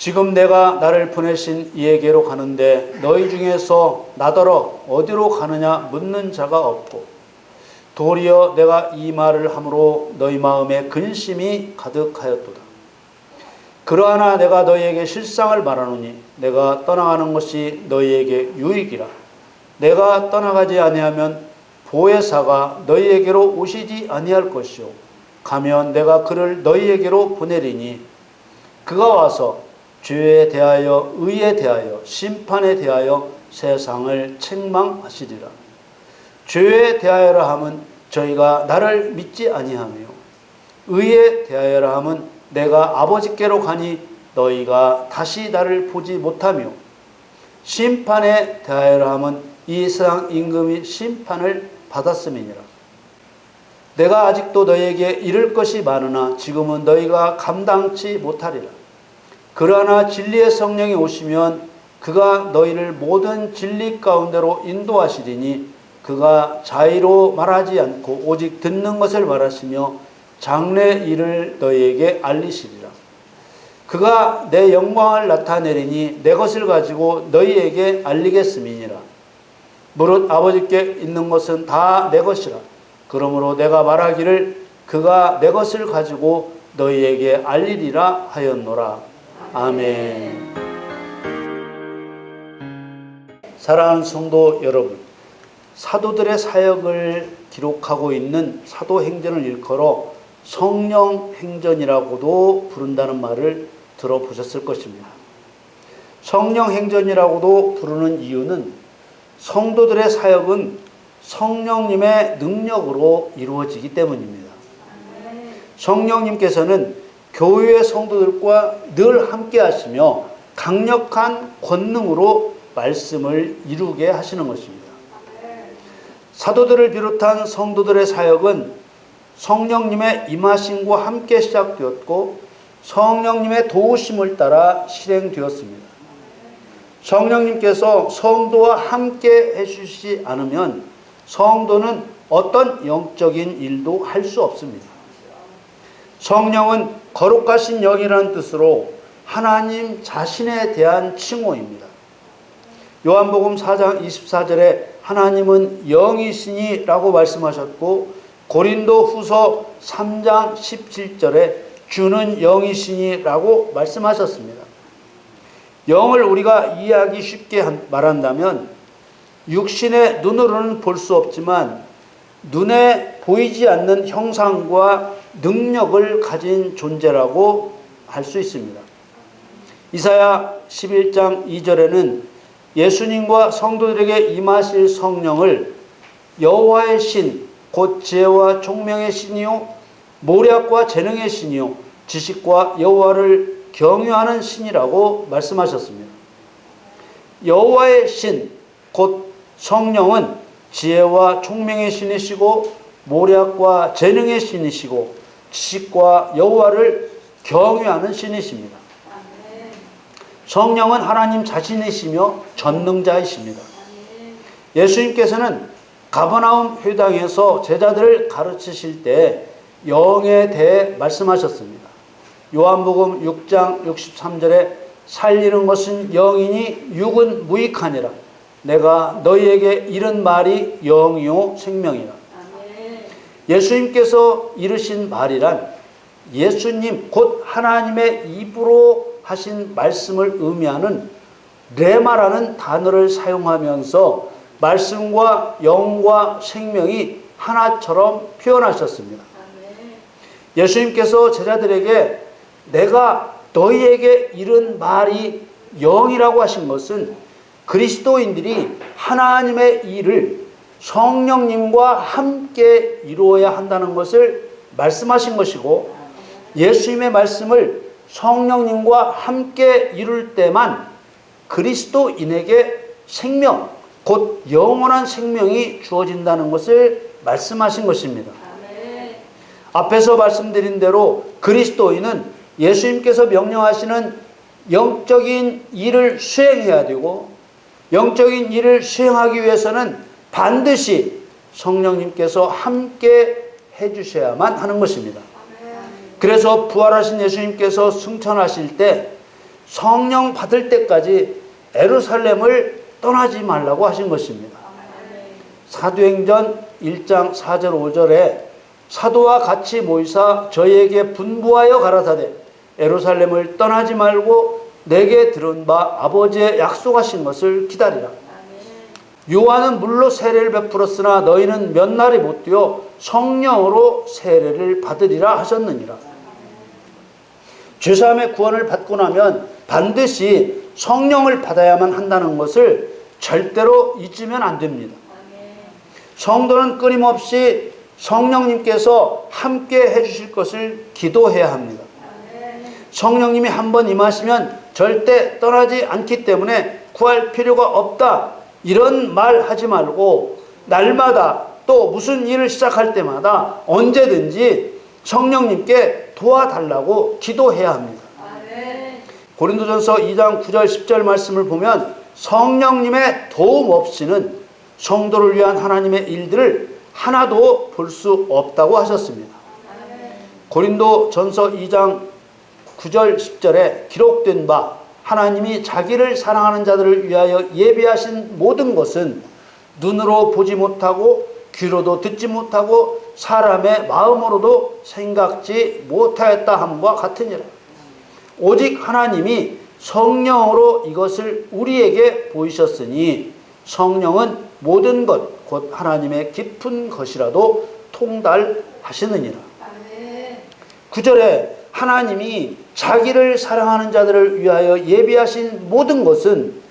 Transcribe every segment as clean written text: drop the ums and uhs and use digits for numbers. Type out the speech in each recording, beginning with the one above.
지금 내가 나를 보내신 이에게로 가는데 너희 중에서 나더러 어디로 가느냐 묻는 자가 없고 도리어 내가 이 말을 함으로 너희 마음에 근심이 가득하였도다. 그러하나 내가 너희에게 실상을 말하노니 내가 떠나가는 것이 너희에게 유익이라. 내가 떠나가지 아니하면 보혜사가 너희에게로 오시지 아니할 것이요 가면 내가 그를 너희에게로 보내리니 그가 와서 죄에 대하여 의에 대하여 심판에 대하여 세상을 책망하시리라. 죄에 대하여라 함은 저희가 나를 믿지 아니하며 의에 대하여라 함은 내가 아버지께로 가니 너희가 다시 나를 보지 못하며 심판에 대하여라 함은 이 세상 임금이 심판을 받았음이니라. 내가 아직도 너희에게 이를 것이 많으나 지금은 너희가 감당치 못하리라. 그러나 진리의 성령이 오시면 그가 너희를 모든 진리 가운데로 인도하시리니 그가 자의로 말하지 않고 오직 듣는 것을 말하시며 장래 일을 너희에게 알리시리라. 그가 내 영광을 나타내리니 내 것을 가지고 너희에게 알리겠음이니라. 무릇 아버지께 있는 것은 다 내 것이라. 그러므로 내가 말하기를 그가 내 것을 가지고 너희에게 알리리라 하였노라. 아멘. 사랑하는 성도 여러분, 사도들의 사역을 기록하고 있는 사도행전을 일컬어 성령행전이라고도 부른다는 말을 들어보셨을 것입니다. 성령행전이라고도 부르는 이유는 성도들의 사역은 성령님의 능력으로 이루어지기 때문입니다. 성령님께서는 교회의 성도들과 늘 함께 하시며 강력한 권능으로 말씀을 이루게 하시는 것입니다. 사도들을 비롯한 성도들의 사역은 성령님의 임하심과 함께 시작되었고 성령님의 도우심을 따라 실행되었습니다. 성령님께서 성도와 함께 해주시지 않으면 성도는 어떤 영적인 일도 할 수 없습니다. 성령은 거룩하신 영이라는 뜻으로 하나님 자신에 대한 칭호입니다. 요한복음 4장 24절에 하나님은 영이시니 라고 말씀하셨고 고린도 후서 3장 17절에 주는 영이시니 라고 말씀하셨습니다. 영을 우리가 이해하기 쉽게 말한다면 육신의 눈으로는 볼 수 없지만 눈에 보이지 않는 형상과 능력을 가진 존재라고 할 수 있습니다. 이사야 11장 2절에는 예수님과 성도들에게 임하실 성령을 여호와의 신, 곧 지혜와 총명의 신이요 모략과 재능의 신이요 지식과 여호와를 경유하는 신이라고 말씀하셨습니다. 여호와의 신, 곧 성령은 지혜와 총명의 신이시고 모략과 재능의 신이시고 지식과 여호와를 경유하는 신이십니다. 성령은 하나님 자신이시며 전능자이십니다. 예수님께서는 가버나움 회당에서 제자들을 가르치실 때 영에 대해 말씀하셨습니다. 요한복음 6장 63절에 살리는 것은 영이니 육은 무익하니라. 내가 너희에게 이른 말이 영이요 생명이라. 예수님께서 이르신 말이란 예수님 곧 하나님의 입으로 하신 말씀을 의미하는 레마라는 단어를 사용하면서 말씀과 영과 생명이 하나처럼 표현하셨습니다. 예수님께서 제자들에게 내가 너희에게 이른 말이 영이라고 하신 것은 그리스도인들이 하나님의 일을 성령님과 함께 이루어야 한다는 것을 말씀하신 것이고 예수님의 말씀을 성령님과 함께 이룰 때만 그리스도인에게 생명, 곧 영원한 생명이 주어진다는 것을 말씀하신 것입니다. 앞에서 말씀드린 대로 그리스도인은 예수님께서 명령하시는 영적인 일을 수행해야 되고 영적인 일을 수행하기 위해서는 반드시 성령님께서 함께 해주셔야만 하는 것입니다. 그래서 부활하신 예수님께서 승천하실 때 성령 받을 때까지 예루살렘을 떠나지 말라고 하신 것입니다. 사도행전 1장 4절 5절에 사도와 같이 모이사 저희에게 분부하여 가라사대 예루살렘을 떠나지 말고 내게 들은 바 아버지의 약속하신 것을 기다리라. 요한은 물로 세례를 베풀었으나 너희는 몇 날이 못 되어 성령으로 세례를 받으리라 하셨느니라. 죄사함의 구원을 받고 나면 반드시 성령을 받아야만 한다는 것을 절대로 잊으면 안 됩니다. 성도는 끊임없이 성령님께서 함께 해주실 것을 기도해야 합니다. 성령님이 한번 임하시면 절대 떠나지 않기 때문에 구할 필요가 없다, 이런 말 하지 말고 날마다 또 무슨 일을 시작할 때마다 언제든지 성령님께 도와달라고 기도해야 합니다. 고린도전서 2장 9절 10절 말씀을 보면 성령님의 도움 없이는 성도를 위한 하나님의 일들을 하나도 볼 수 없다고 하셨습니다. 고린도전서 2장 9절 10절에 기록된 바 하나님이 자기를 사랑하는 자들을 위하여 예비하신 모든 것은 눈으로 보지 못하고 귀로도 듣지 못하고 사람의 마음으로도 생각지 못하였다 함과 같으니라. 오직 하나님이 성령으로 이것을 우리에게 보이셨으니 성령은 모든 것 곧 하나님의 깊은 것이라도 통달하시느니라. 9절에 하나님이 자기를 사랑하는 자들을 위하여 예비하신 모든 것은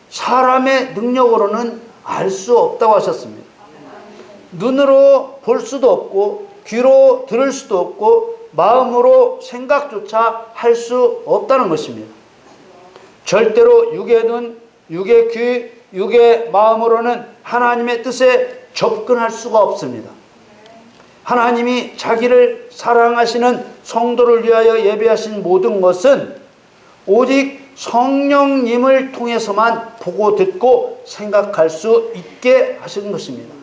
사람의 능력으로는 알 수 없다고 하셨습니다. 눈으로 볼 수도 없고 귀로 들을 수도 없고 마음으로 생각조차 할 수 없다는 것입니다. 절대로 육의 눈, 육의 귀, 육의 마음으로는 하나님의 뜻에 접근할 수가 없습니다. 하나님이 자기를 사랑하시는 성도를 위하여 예비하신 모든 것은 오직 성령님을 통해서만 보고 듣고 생각할 수 있게 하신 것입니다.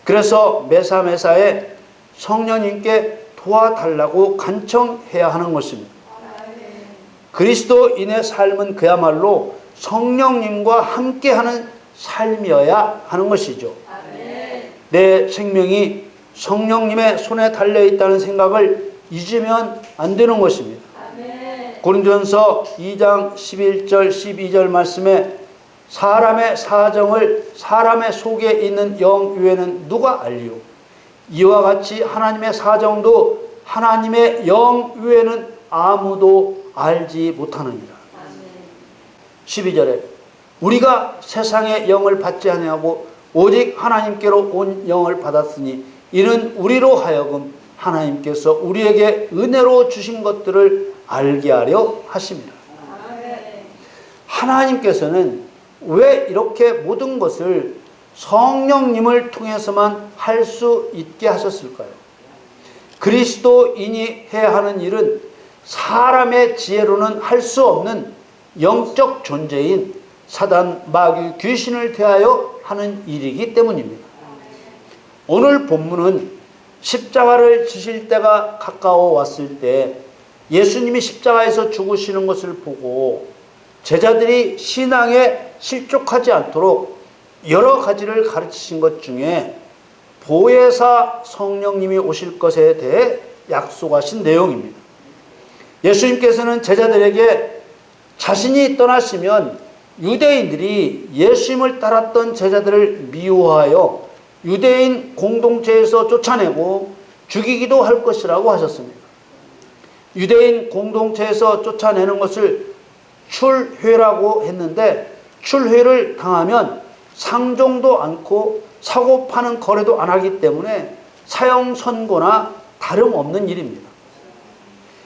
그래서 매사매사에 성령님께 도와달라고 간청해야 하는 것입니다. 그리스도인의 삶은 그야말로 성령님과 함께하는 삶이어야 하는 것이죠. 내 생명이 성령님의 손에 달려있다는 생각을 잊으면 안 되는 것입니다. 고린도전서 2장 11절 12절 말씀에 사람의 사정을 사람의 속에 있는 영 외에는 누가 알리오? 이와 같이 하나님의 사정도 하나님의 영 외에는 아무도 알지 못하느니라. 12절에 우리가 세상의 영을 받지 아니하고 오직 하나님께로 온 영을 받았으니 이는 우리로 하여금 하나님께서 우리에게 은혜로 주신 것들을 알게 하려 하십니다. 하나님께서는 왜 이렇게 모든 것을 성령님을 통해서만 할 수 있게 하셨을까요? 그리스도인이 해야 하는 일은 사람의 지혜로는 할 수 없는 영적 존재인 사단, 마귀, 귀신을 대하여 하는 일이기 때문입니다. 오늘 본문은 십자가를 지실 때가 가까워 왔을 때 예수님이 십자가에서 죽으시는 것을 보고 제자들이 신앙에 실족하지 않도록 여러 가지를 가르치신 것 중에 보혜사 성령님이 오실 것에 대해 약속하신 내용입니다. 예수님께서는 제자들에게 자신이 떠나시면 유대인들이 예수님을 따랐던 제자들을 미워하여 유대인 공동체에서 쫓아내고 죽이기도 할 것이라고 하셨습니다. 유대인 공동체에서 쫓아내는 것을 출회라고 했는데 출회를 당하면 상종도 않고 사고 파는 거래도 안 하기 때문에 사형 선고나 다름없는 일입니다.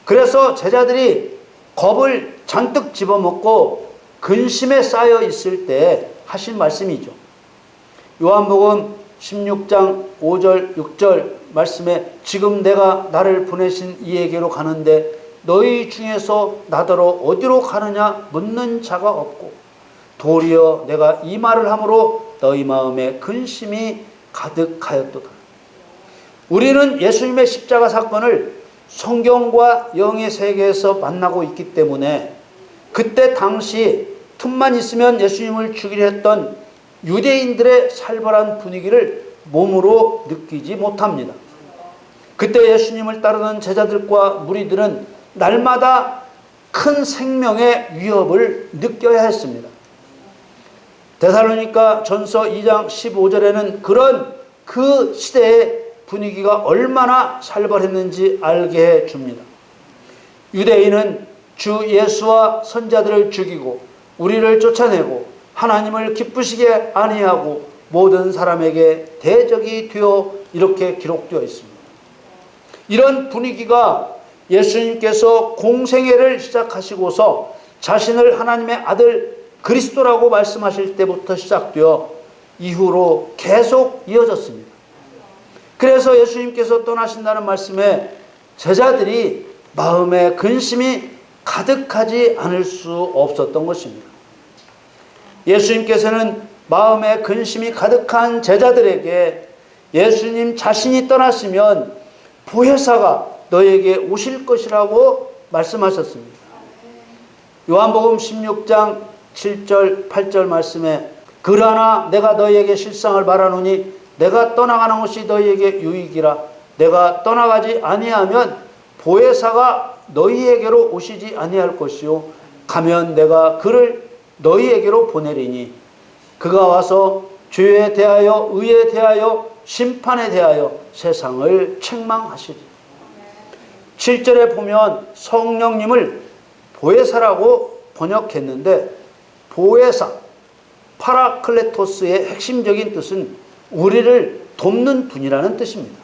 그래서 제자들이 겁을 잔뜩 집어먹고 근심에 쌓여 있을 때 하신 말씀이죠. 요한복음 16장 5절 6절 말씀에 지금 내가 나를 보내신 이에게로 가는데 너희 중에서 나더러 어디로 가느냐 묻는 자가 없고 도리어 내가 이 말을 함으로 너희 마음에 근심이 가득하였도다. 우리는 예수님의 십자가 사건을 성경과 영의 세계에서 만나고 있기 때문에 그때 당시 틈만 있으면 예수님을 죽이려 했던 유대인들의 살벌한 분위기를 몸으로 느끼지 못합니다. 그때 예수님을 따르는 제자들과 무리들은 날마다 큰 생명의 위협을 느껴야 했습니다. 데살로니가 전서 2장 15절에는 그런 그 시대의 분위기가 얼마나 살벌했는지 알게 해 줍니다. 유대인은 주 예수와 선자들을 죽이고 우리를 쫓아내고 하나님을 기쁘시게 아니하고 모든 사람에게 대적이 되어 이렇게 기록되어 있습니다. 이런 분위기가 예수님께서 공생애를 시작하시고서 자신을 하나님의 아들 그리스도라고 말씀하실 때부터 시작되어 이후로 계속 이어졌습니다. 그래서 예수님께서 떠나신다는 말씀에 제자들이 마음에 근심이 가득하지 않을 수 없었던 것입니다. 예수님께서는 마음에 근심이 가득한 제자들에게 예수님 자신이 떠나시면 보혜사가 너에게 오실 것이라고 말씀하셨습니다. 요한복음 16장 7절 8절 말씀에 그러나 내가 너희에게 실상을 말하노니 내가 떠나가는 것이 너희에게 유익이라 내가 떠나가지 아니하면 보혜사가 너희에게로 오시지 아니할 것이요 가면 내가 그를 너희에게로 보내리니 그가 와서 죄에 대하여 의에 대하여 심판에 대하여 세상을 책망하시리. 7절에 보면 성령님을 보혜사라고 번역했는데 보혜사 파라클레토스의 핵심적인 뜻은 우리를 돕는 분이라는 뜻입니다.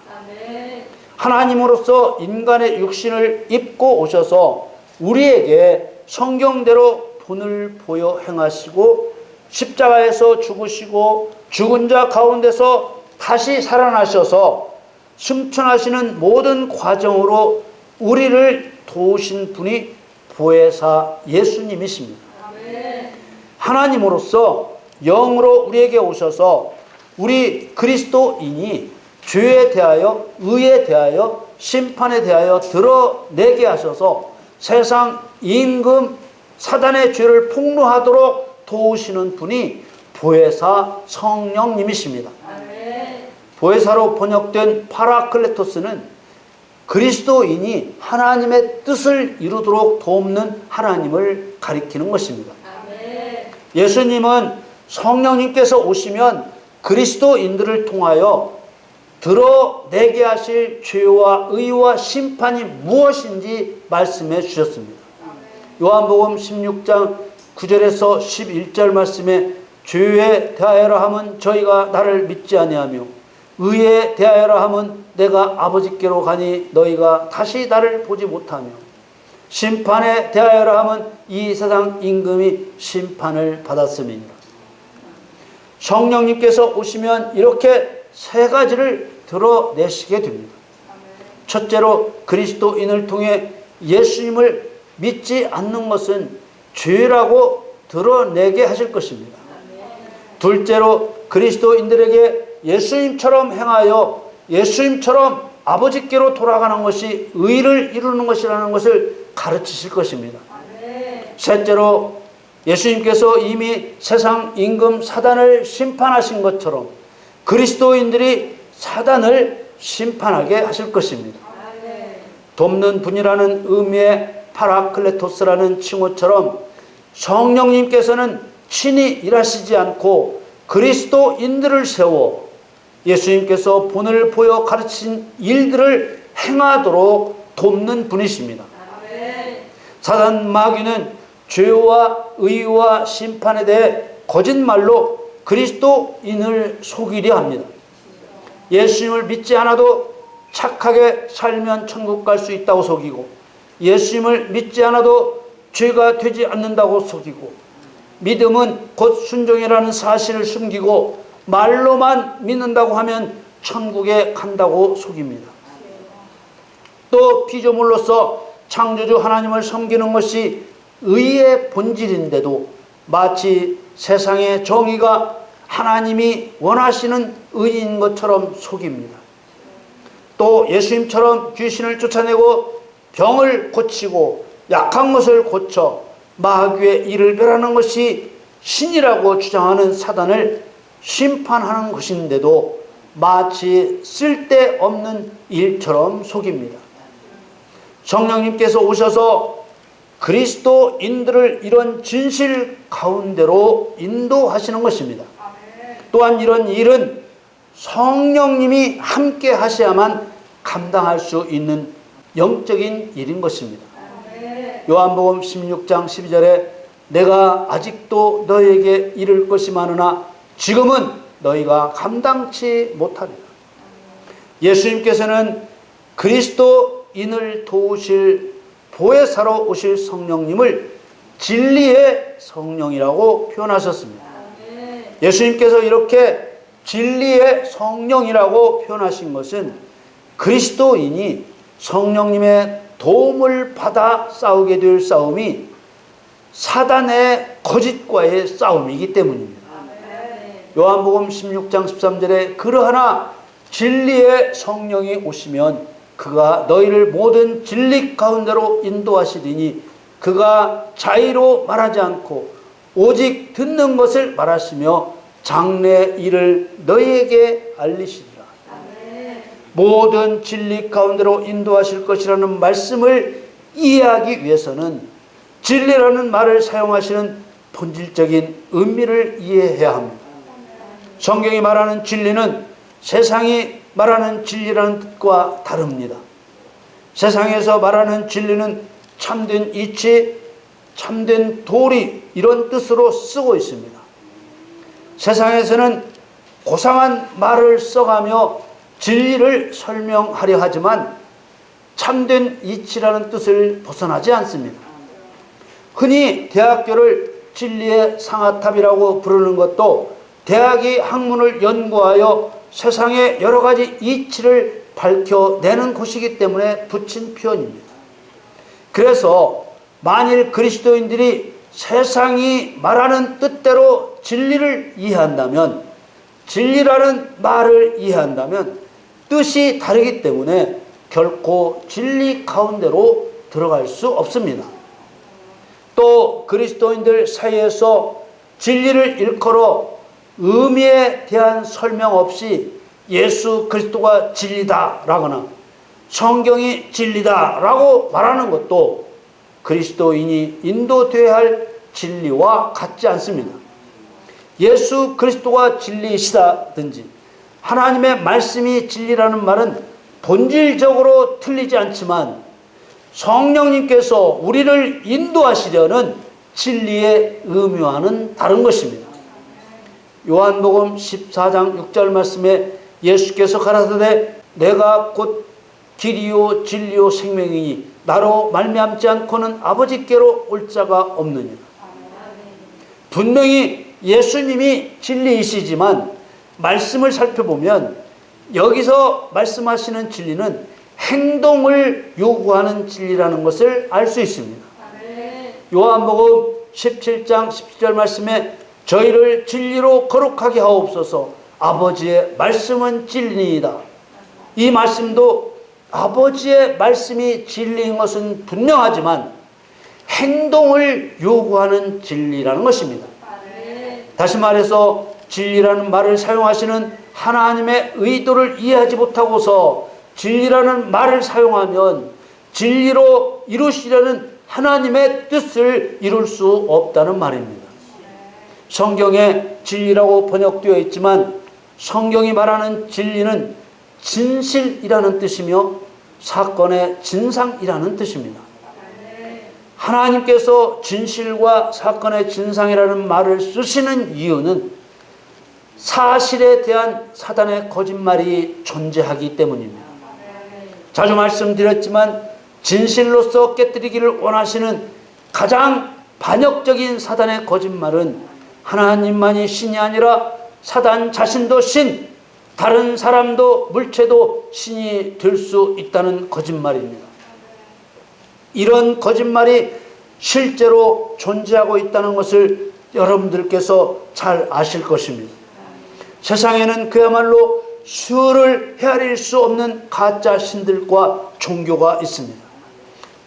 하나님으로서 인간의 육신을 입고 오셔서 우리에게 성경대로 본을 보여 행하시고 십자가에서 죽으시고 죽은 자 가운데서 다시 살아나셔서 승천하시는 모든 과정으로 우리를 도우신 분이 보혜사 예수님이십니다. 하나님으로서 영으로 우리에게 오셔서 우리 그리스도인이 죄에 대하여 의에 대하여 심판에 대하여 드러내게 하셔서 세상 임금 사단의 죄를 폭로하도록 도우시는 분이 보혜사 성령님이십니다. 보혜사로 번역된 파라클레토스는 그리스도인이 하나님의 뜻을 이루도록 돕는 하나님을 가리키는 것입니다. 예수님은 성령님께서 오시면 그리스도인들을 통하여 드러내게 하실 죄와 의와 심판이 무엇인지 말씀해 주셨습니다. 요한복음 16장 9절에서 11절 말씀에 죄에 대하여라 함은 저희가 나를 믿지 아니하며 의에 대하여라 함은 내가 아버지께로 가니 너희가 다시 나를 보지 못하며 심판에 대하여라 함은 이 세상 임금이 심판을 받았음이니라. 성령님께서 오시면 이렇게 세 가지를 드러내시게 됩니다. 첫째로 그리스도인을 통해 예수님을 믿지 않는 것은 죄라고 드러내게 하실 것입니다. 둘째로 그리스도인들에게 예수님처럼 행하여 예수님처럼 아버지께로 돌아가는 것이 의를 이루는 것이라는 것을 가르치실 것입니다. 셋째로 예수님께서 이미 세상 임금 사단을 심판하신 것처럼 그리스도인들이 사단을 심판하게 하실 것입니다. 돕는 분이라는 의미의 파라클레토스라는 칭호처럼 성령님께서는 친히 일하시지 않고 그리스도인들을 세워 예수님께서 본을 보여 가르친 일들을 행하도록 돕는 분이십니다. 사단 마귀는 죄와 의와 심판에 대해 거짓말로 그리스도인을 속이려 합니다. 예수님을 믿지 않아도 착하게 살면 천국 갈 수 있다고 속이고 예수님을 믿지 않아도 죄가 되지 않는다고 속이고 믿음은 곧 순종이라는 사실을 숨기고 말로만 믿는다고 하면 천국에 간다고 속입니다. 또 피조물로서 창조주 하나님을 섬기는 것이 의의 본질인데도 마치 세상의 정의가 하나님이 원하시는 의인 것처럼 속입니다. 또 예수님처럼 귀신을 쫓아내고 병을 고치고 약한 것을 고쳐 마귀의 일을 멸하는 것이 신이라고 주장하는 사단을 심판하는 것인데도 마치 쓸데없는 일처럼 속입니다. 성령님께서 오셔서 그리스도인들을 이런 진실 가운데로 인도하시는 것입니다. 또한 이런 일은 성령님이 함께 하셔야만 감당할 수 있는 영적인 일인 것입니다. 요한복음 16장 12절에 내가 아직도 너에게 이를 것이 많으나 지금은 너희가 감당치 못하리라. 예수님께서는 그리스도인을 도우실 보혜사로 오실 성령님을 진리의 성령이라고 표현하셨습니다. 예수님께서 이렇게 진리의 성령이라고 표현하신 것은 그리스도인이 성령님의 도움을 받아 싸우게 될 싸움이 사단의 거짓과의 싸움이기 때문입니다. 요한복음 16장 13절에 그러하나 진리의 성령이 오시면 그가 너희를 모든 진리 가운데로 인도하시리니 그가 자의로 말하지 않고 오직 듣는 것을 말하시며 장래 일을 너희에게 알리시리라. 모든 진리 가운데로 인도하실 것이라는 말씀을 이해하기 위해서는 진리라는 말을 사용하시는 본질적인 의미를 이해해야 합니다. 성경이 말하는 진리는 세상이 말하는 진리라는 뜻과 다릅니다. 세상에서 말하는 진리는 참된 이치, 참된 도리 이런 뜻으로 쓰고 있습니다. 세상에서는 고상한 말을 써가며 진리를 설명하려 하지만 참된 이치라는 뜻을 벗어나지 않습니다. 흔히 대학교를 진리의 상아탑이라고 부르는 것도 대학이 학문을 연구하여 세상의 여러 가지 이치를 밝혀내는 곳이기 때문에 붙인 표현입니다. 그래서 만일 그리스도인들이 세상이 말하는 뜻대로 진리를 이해한다면, 진리라는 말을 이해한다면 뜻이 다르기 때문에 결코 진리 가운데로 들어갈 수 없습니다. 또 그리스도인들 사이에서 진리를 일컬어 의미에 대한 설명 없이 예수 그리스도가 진리다라거나 성경이 진리다라고 말하는 것도 그리스도인이 인도되어야 할 진리와 같지 않습니다. 예수 그리스도가 진리이시다든지 하나님의 말씀이 진리라는 말은 본질적으로 틀리지 않지만 성령님께서 우리를 인도하시려는 진리의 의미와는 다른 것입니다. 요한복음 14장 6절 말씀에 예수께서 가라사대 내가 곧 길이요 진리요 생명이니 나로 말미암지 않고는 아버지께로 올 자가 없느니라. 분명히 예수님이 진리이시지만 말씀을 살펴보면 여기서 말씀하시는 진리는 행동을 요구하는 진리라는 것을 알 수 있습니다. 요한복음 17장 17절 말씀에 저희를 진리로 거룩하게 하옵소서 아버지의 말씀은 진리이다. 이 말씀도 아버지의 말씀이 진리인 것은 분명하지만 행동을 요구하는 진리라는 것입니다. 다시 말해서 진리라는 말을 사용하시는 하나님의 의도를 이해하지 못하고서 진리라는 말을 사용하면 진리로 이루시려는 하나님의 뜻을 이룰 수 없다는 말입니다. 성경에 진리라고 번역되어 있지만 성경이 말하는 진리는 진실이라는 뜻이며 사건의 진상이라는 뜻입니다. 하나님께서 진실과 사건의 진상이라는 말을 쓰시는 이유는 사실에 대한 사단의 거짓말이 존재하기 때문입니다. 자주 말씀드렸지만 진실로서 깨뜨리기를 원하시는 가장 반역적인 사단의 거짓말은 하나님만이 신이 아니라 사단 자신도 신, 다른 사람도 물체도 신이 될 수 있다는 거짓말입니다. 이런 거짓말이 실제로 존재하고 있다는 것을 여러분들께서 잘 아실 것입니다. 세상에는 그야말로 수를 헤아릴 수 없는 가짜 신들과 종교가 있습니다.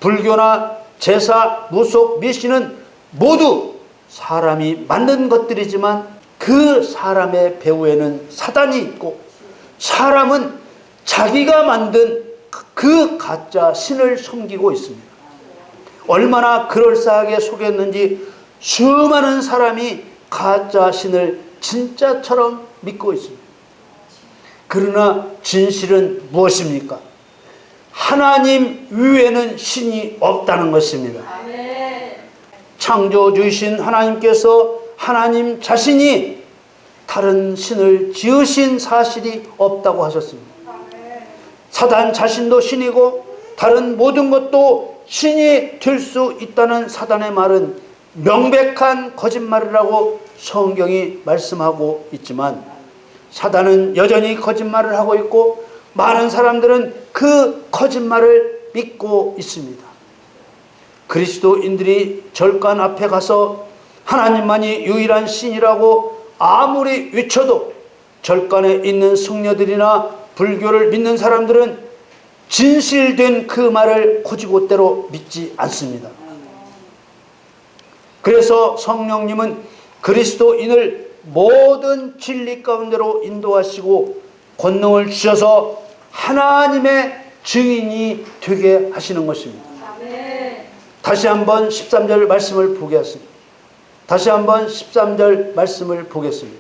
불교나 제사, 무속, 미신은 모두 사람이 만든 것들이지만 그 사람의 배후에는 사단이 있고 사람은 자기가 만든 그 가짜 신을 섬기고 있습니다. 얼마나 그럴싸하게 속였는지 수많은 사람이 가짜 신을 진짜처럼 믿고 있습니다. 그러나 진실은 무엇입니까? 하나님 위에는 신이 없다는 것입니다. 창조주이신 하나님께서 하나님 자신이 다른 신을 지으신 사실이 없다고 하셨습니다. 사단 자신도 신이고 다른 모든 것도 신이 될 수 있다는 사단의 말은 명백한 거짓말이라고 성경이 말씀하고 있지만 사단은 여전히 거짓말을 하고 있고 많은 사람들은 그 거짓말을 믿고 있습니다. 그리스도인들이 절간 앞에 가서 하나님만이 유일한 신이라고 아무리 외쳐도 절간에 있는 승려들이나 불교를 믿는 사람들은 진실된 그 말을 곧이곧대로 믿지 않습니다. 그래서 성령님은 그리스도인을 모든 진리 가운데로 인도하시고 권능을 주셔서 하나님의 증인이 되게 하시는 것입니다. 다시 한번 13절 말씀을 보겠습니다. 다시 한번 13절 말씀을 보겠습니다.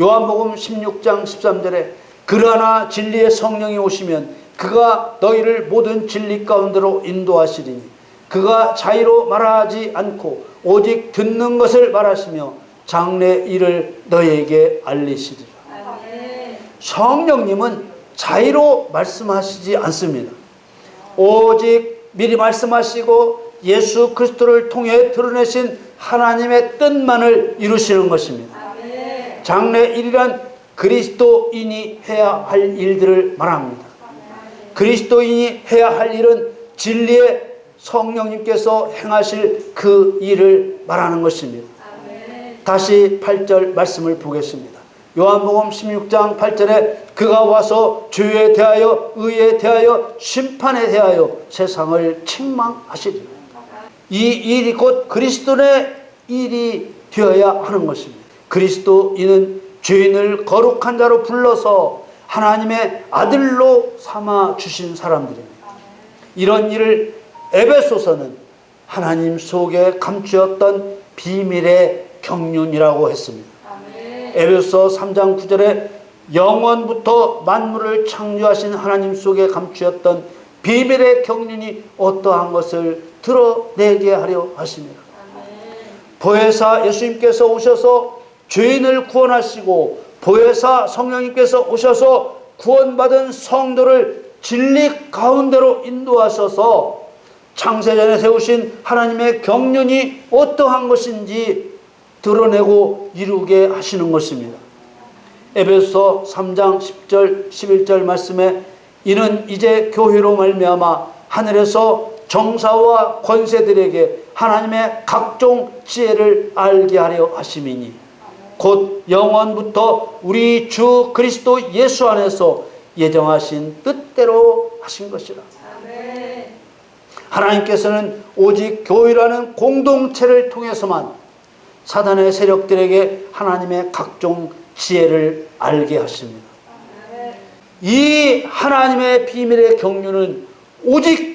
요한복음 16장 13절에 그러나 진리의 성령이 오시면 그가 너희를 모든 진리 가운데로 인도하시리니 그가 자의로 말하지 않고 오직 듣는 것을 말하시며 장래 일을 너희에게 알리시리라. 성령님은 자의로 말씀하시지 않습니다. 오직 미리 말씀하시고 예수 그리스도를 통해 드러내신 하나님의 뜻만을 이루시는 것입니다. 장래 일이란 그리스도인이 해야 할 일들을 말합니다. 그리스도인이 해야 할 일은 진리의 성령님께서 행하실 그 일을 말하는 것입니다. 다시 8절 말씀을 보겠습니다. 요한복음 16장 8절에 그가 와서 죄에 대하여 의에 대하여 심판에 대하여 세상을 책망하시리라. 이 일이 곧 그리스도의 일이 되어야 하는 것입니다. 그리스도인은 죄인을 거룩한 자로 불러서 하나님의 아들로 삼아 주신 사람들입니다. 이런 일을 에베소서는 하나님 속에 감추었던 비밀의 경륜이라고 했습니다. 에베소 3장 9절에 영원부터 만물을 창조하신 하나님 속에 감추었던 비밀의 경륜이 어떠한 것을 드러내게 하려 하십니다. 보혜사 예수님께서 오셔서 죄인을 구원하시고 보혜사 성령님께서 오셔서 구원받은 성도를 진리 가운데로 인도하셔서 창세전에 세우신 하나님의 경륜이 어떠한 것인지 드러내고 이루게 하시는 것입니다. 에베소 3장 10절 11절 말씀에 이는 이제 교회로 말미암아 하늘에서 정사와 권세들에게 하나님의 각종 지혜를 알게 하려 하심이니 곧 영원부터 우리 주 그리스도 예수 안에서 예정하신 뜻대로 하신 것이라. 하나님께서는 오직 교회라는 공동체를 통해서만 사단의 세력들에게 하나님의 각종 지혜를 알게 하십니다. 이 하나님의 비밀의 경륜은 오직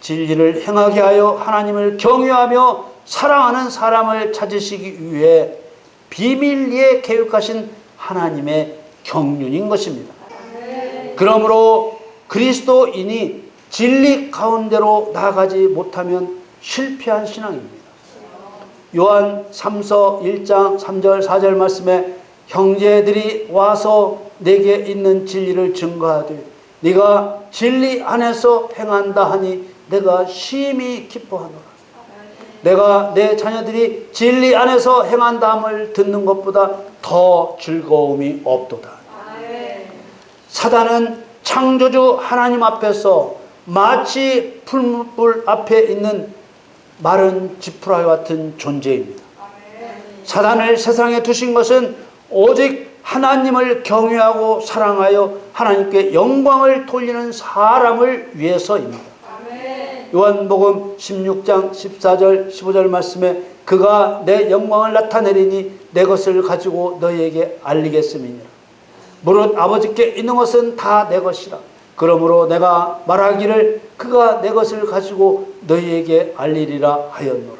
진리를 행하게 하여 하나님을 경외하며 사랑하는 사람을 찾으시기 위해 비밀리에 계획하신 하나님의 경륜인 것입니다. 그러므로 그리스도인이 진리 가운데로 나아가지 못하면 실패한 신앙입니다. 요한 3서 1장 3절 4절 말씀에 형제들이 와서 내게 있는 진리를 증거하되 네가 진리 안에서 행한다 하니 내가 심히 기뻐하노라. 내가 내 자녀들이 진리 안에서 행한다함을 듣는 것보다 더 즐거움이 없도다. 사단은 창조주 하나님 앞에서 마치 풀무불 앞에 있는 마른 지푸라기 같은 존재입니다. 사단을 세상에 두신 것은 오직 하나님을 경외하고 사랑하여 하나님께 영광을 돌리는 사람을 위해서입니다. 요한복음 16장 14절 15절 말씀에 그가 내 영광을 나타내리니 내 것을 가지고 너희에게 알리겠음이니라. 무릇 아버지께 있는 것은 다 내 것이라. 그러므로 내가 말하기를 그가 내 것을 가지고 너희에게 알리리라 하였노라.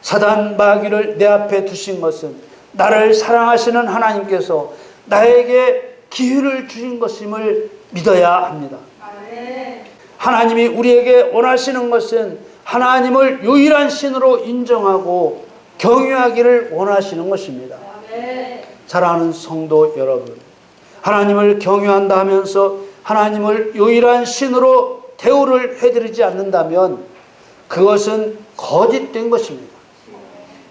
사단 마귀를 내 앞에 두신 것은 나를 사랑하시는 하나님께서 나에게 기회를 주신 것임을 믿어야 합니다. 하나님이 우리에게 원하시는 것은 하나님을 유일한 신으로 인정하고 경유하기를 원하시는 것입니다. 사랑하는 성도 여러분, 하나님을 경유한다 하면서 하나님을 유일한 신으로 대우를 해드리지 않는다면 그것은 거짓된 것입니다.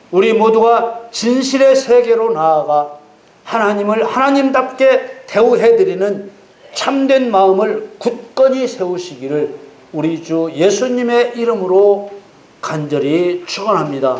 우리 모두가 진실의 세계로 나아가 하나님을 하나님답게 대우해드리는 참된 마음을 굳건히 세우시기를 우리 주 예수님의 이름으로 간절히 축원합니다.